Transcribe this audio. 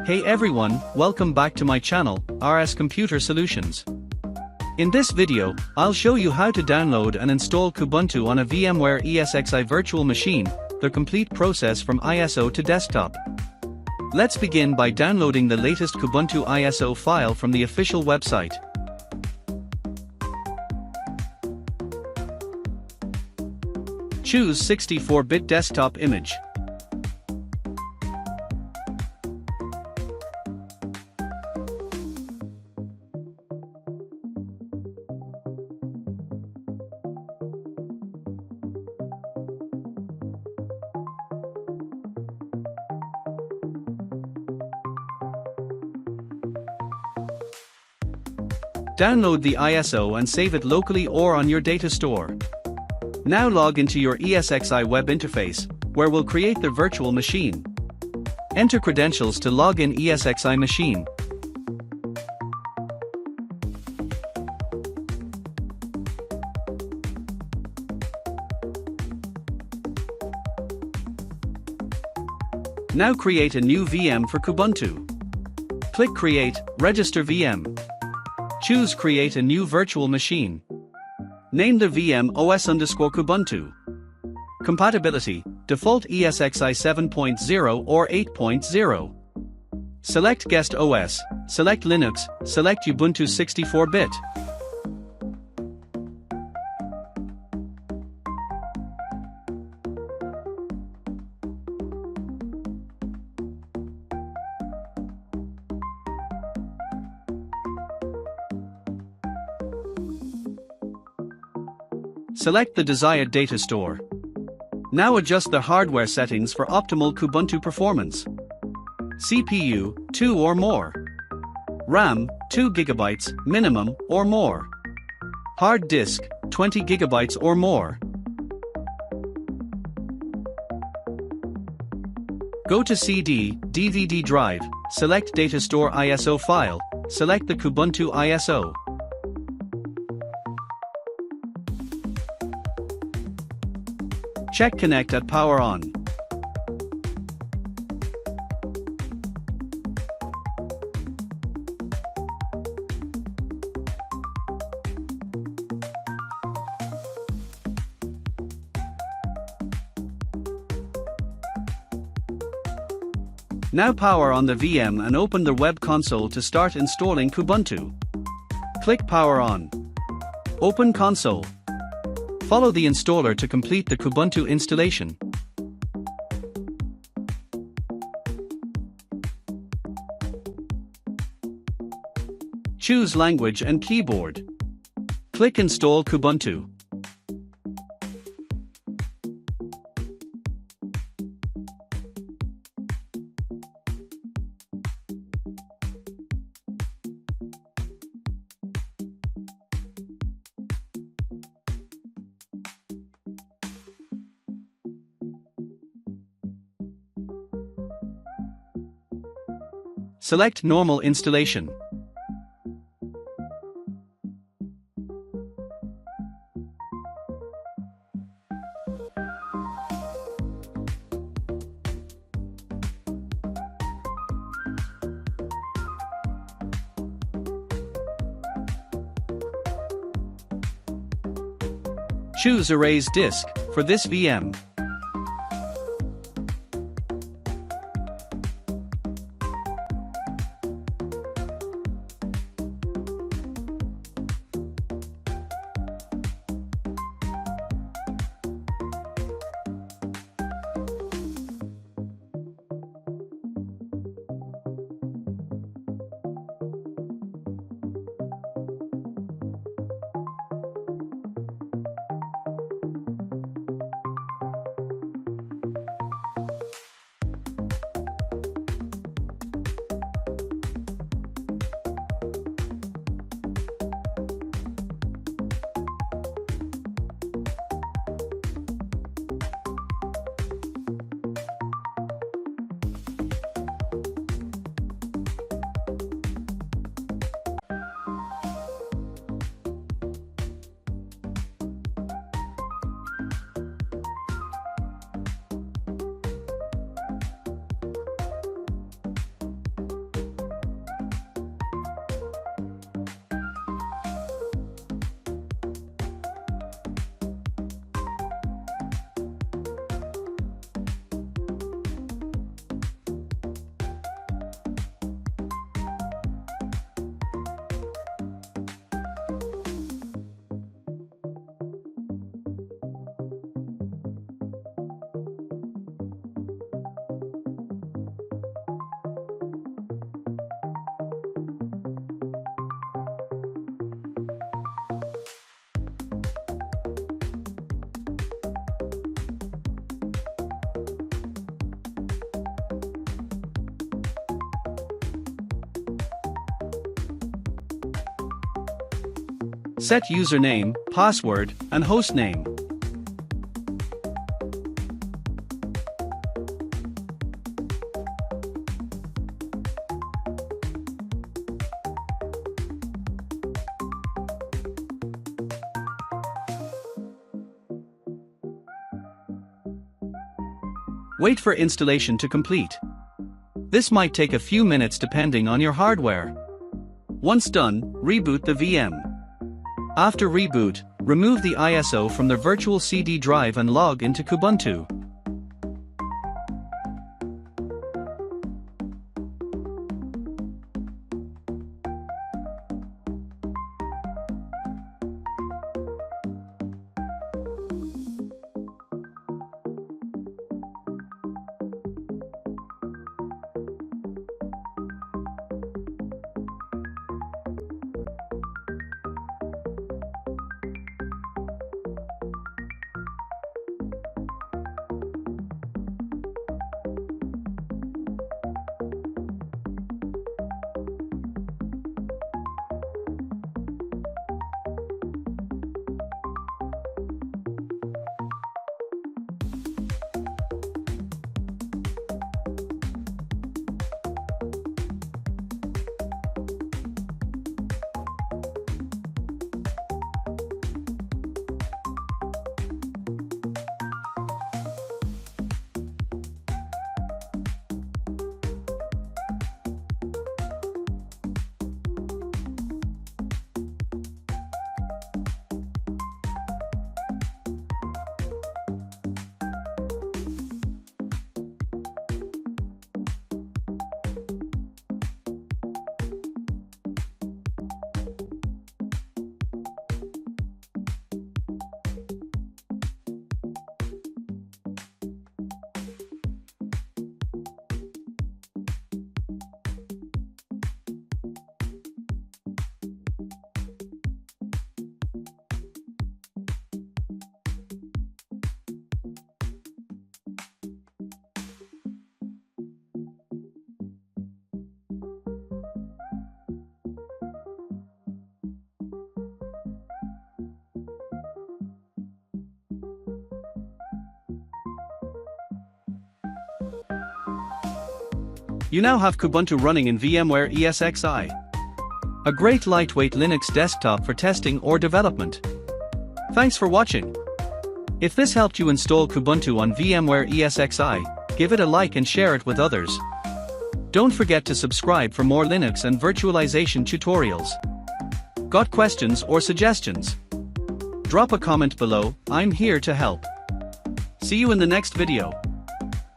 Hey everyone, welcome back to my channel, RS Computer Solutions. In this video, I'll show you how to download and install Kubuntu on a VMware ESXi virtual machine, the complete process from ISO to desktop. Let's begin by downloading the latest Kubuntu ISO file from the official website. Choose 64-bit desktop image. Download the ISO and save it locally or on your data store. Now log into your ESXi web interface, where we'll create the virtual machine. Enter credentials to log in ESXi machine. Now create a new VM for Kubuntu. Click Create, Register VM. Choose Create a new virtual machine. Name the VM OS_Kubuntu. Compatibility, default ESXi 7.0 or 8.0. Select Guest OS, select Linux, select Ubuntu 64-bit. Select the desired data store. Now adjust the hardware settings for optimal Kubuntu performance. CPU, 2 or more. RAM, 2 GB, minimum, or more. Hard disk, 20 GB or more. Go to CD, DVD drive, select Data Store ISO file, select the Kubuntu ISO. Check Connect at Power On. Now power on the VM and open the web console to start installing Kubuntu. Click Power On. Open console. Follow the installer to complete the Kubuntu installation. Choose language and keyboard. Click Install Kubuntu. Select Normal Installation. Choose Erase Disk for this VM. Set username, password, and hostname. Wait for installation to complete. This might take a few minutes depending on your hardware. Once done, reboot the VM. After reboot, remove the ISO from the virtual CD drive and log into Kubuntu. You now have Kubuntu running in VMware ESXi. A great lightweight Linux desktop for testing or development. Thanks for watching. If this helped you install Kubuntu on VMware ESXi, give it a like and share it with others. Don't forget to subscribe for more Linux and virtualization tutorials. Got questions or suggestions? Drop a comment below, I'm here to help. See you in the next video.